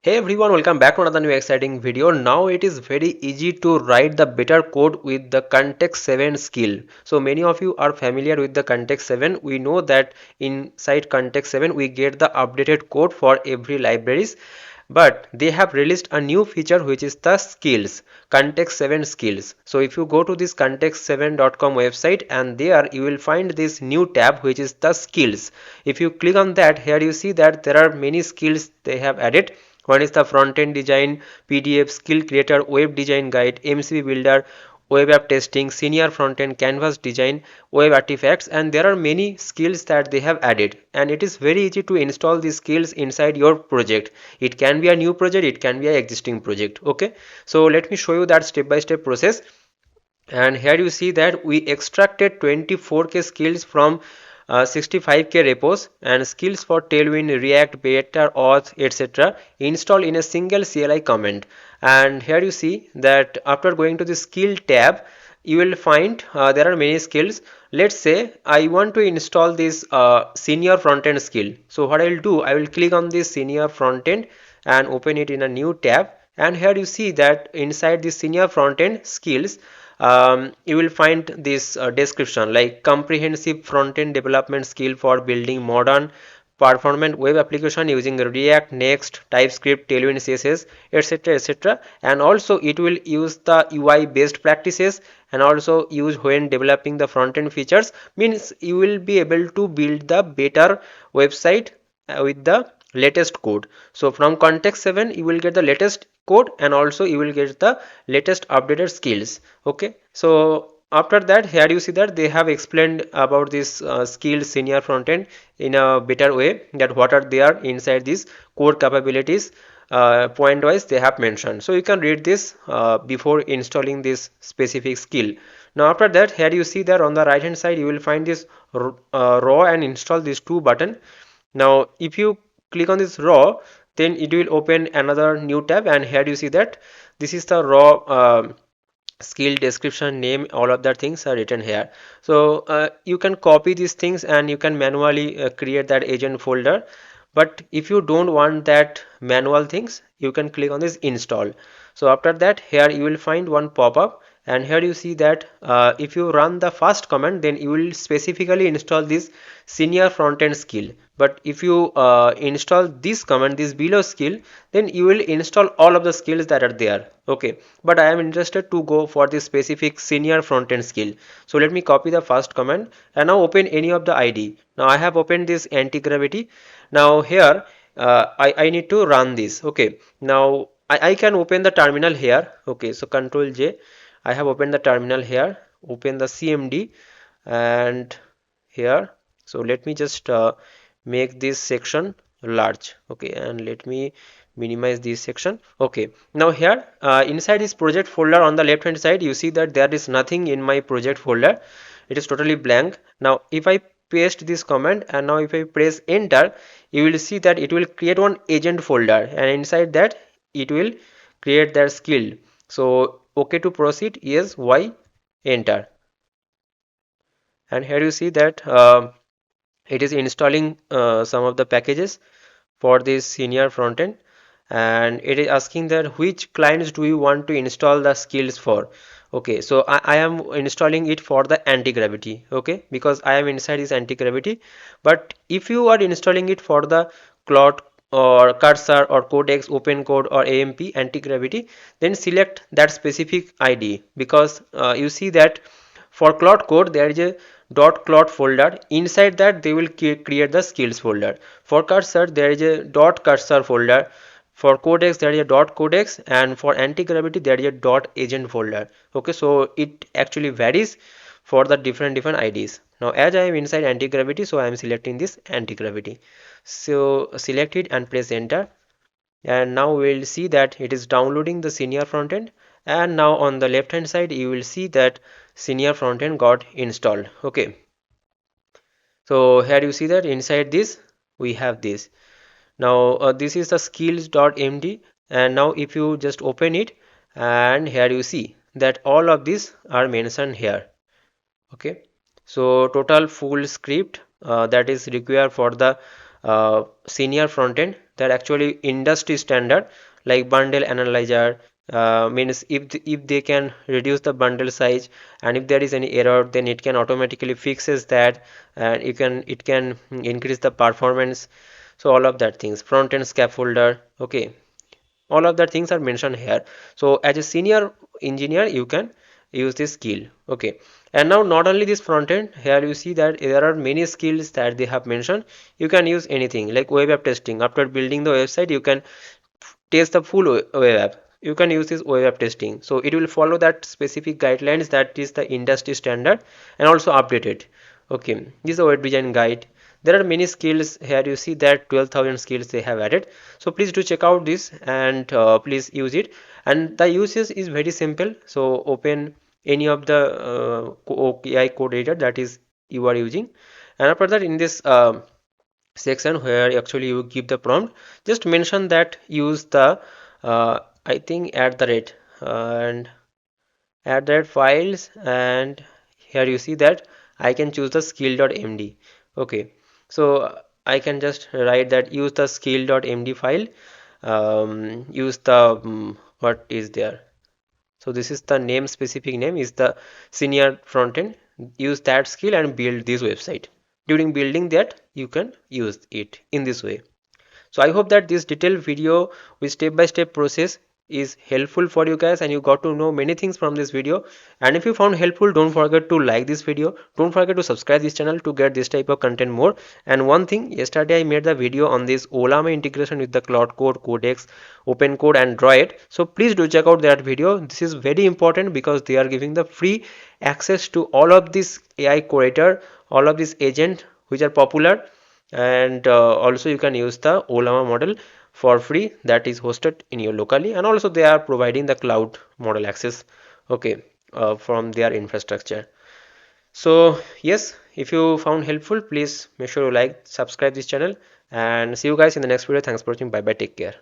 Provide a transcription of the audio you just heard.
Hey everyone, welcome back to another new exciting video. Now it is very easy to write the better code with the Context7 skill. So many of you are familiar with the Context7. We know that inside Context7 we get the updated code for every libraries. But they have released a new feature which is the skills, Context7 skills. So if you go to this context7.com website, and there you will find this new tab which is the skills. If you click on that, here you see that there are many skills they have added. One is the front-end design, PDF, skill creator, web design guide, MCP builder, web app testing, senior front-end, canvas design, web artifacts, and there are many skills that they have added. And it is very easy to install these skills inside your project. It can be a new project, it can be an existing project. Okay, so let me show you that step-by-step process. And here you see that we extracted 24k skills from 65k repos and skills for Tailwind, React, Better-Auth, etc. installed in a single CLI command. And here you see that after going to the skill tab, you will find there are many skills. Let's say I want to install this senior front-end skill. So what I will do, I will click on this senior front-end and open it in a new tab. And here you see that inside the senior front-end skills, you will find this description like comprehensive front-end development skill for building modern performant web application using React, Next, TypeScript, Tailwind CSS, etc., etc. And also it will use the UI based practices and also use when developing the front-end features. Means you will be able to build the better website with the latest code. So from Context7 you will get the latest code and also you will get the latest updated skills. Okay, so after that, here you see that they have explained about this skills senior frontend in a better way, that what are there inside these core capabilities, point wise they have mentioned. So you can read this before installing this specific skill. Now after that, here you see that on the right hand side you will find this raw and install these two button. Now if you click on this raw, then it will open another new tab, and here you see that this is the raw skill description, name, all of that things are written here. So you can copy these things and you can manually create that agent folder. But if you don't want that manual things, you can click on this install. So after that, here you will find one pop-up, and here you see that if you run the first command, then you will specifically install this senior front-end skill. But if you install this command, this below skill, then you will install all of the skills that are there. Okay, but I am interested to go for this specific senior front-end skill. So let me copy the first command and now open any of the ID. Now I have opened this Antigravity. Now here I need to run this. Okay, now I can open the terminal here. Okay, so Control J. I have opened the terminal here. Open the CMD and here. So let me just make this section large. Okay, and let me minimize this section. Okay, now here inside this project folder on the left hand side, you see that there is nothing in my project folder. It is totally blank. Now if I paste this command and now if I press enter, you will see that it will create one agent folder, and inside that it will create that skill. So okay to proceed, yes, y, enter. And here you see that it is installing some of the packages for this senior frontend, and it is asking that which clients do you want to install the skills for. Okay, so I am installing it for the Antigravity. Okay, because I am inside this Antigravity. But if you are installing it for the Claude or Cursor or Codex, Opencode or AMP Antigravity, then select that specific ID, because you see that for Claude code there is a .claude folder. Inside that they will create the skills folder. For Cursor there is a .cursor folder. For Codex there is a .codex, and for Antigravity there is a .agent folder. Okay, so it actually varies for the different IDs. Now as I am inside Antigravity, so I am selecting this Antigravity. So select it and press enter, and now we will see that it is downloading the senior frontend. And now on the left hand side you will see that senior frontend got installed. Okay, so here you see that inside this we have this. Now this is the skills.md, and now if you just open it, and here you see that all of these are mentioned here. Okay, so total full script that is required for the senior frontend, that actually industry standard, like bundle analyzer. Means if they can reduce the bundle size, and if there is any error, then it can automatically fixes that, and it can increase the performance. So all of that things, front end scaffolder, okay, all of that things are mentioned here. So as a senior engineer you can use this skill, okay. And now not only this front end, here you see that there are many skills that they have mentioned. You can use anything like web app testing. After building the website, you can test the full web app. You can use this web app testing, so it will follow that specific guidelines that is the industry standard and also updated, okay. This is a web design guide. There are many skills here. You see that 12,000 skills they have added. So please do check out this, and please use it. And the usage is very simple. So open any of the AI code editor that is you are using, and after that in this section where actually you give the prompt, just mention that use the I think at the rate and at that files, and here you see that I can choose the skill.md, okay. So I can just write that use the skill.md file, use the what is there. So this is the name, specific name is the senior frontend. Use that skill and build this website. During building that, you can use it in this way. So I hope that this detailed video with step-by-step process is helpful for you guys, and you got to know many things from this video. And if you found helpful, don't forget to like this video. Don't forget to subscribe this channel to get this type of content more. And one thing, yesterday I made the video on this Olama integration with the Claude Code, Codex, Opencode and Droid. So please do check out that video. This is very important because they are giving the free access to all of this AI curator, all of these agents which are popular, and also you can use the Olama model for free that is hosted in your locally, and also they are providing the cloud model access, okay, from their infrastructure. So yes, if you found helpful, please make sure you like, subscribe this channel, and see you guys in the next video. Thanks for watching. Bye bye, take care.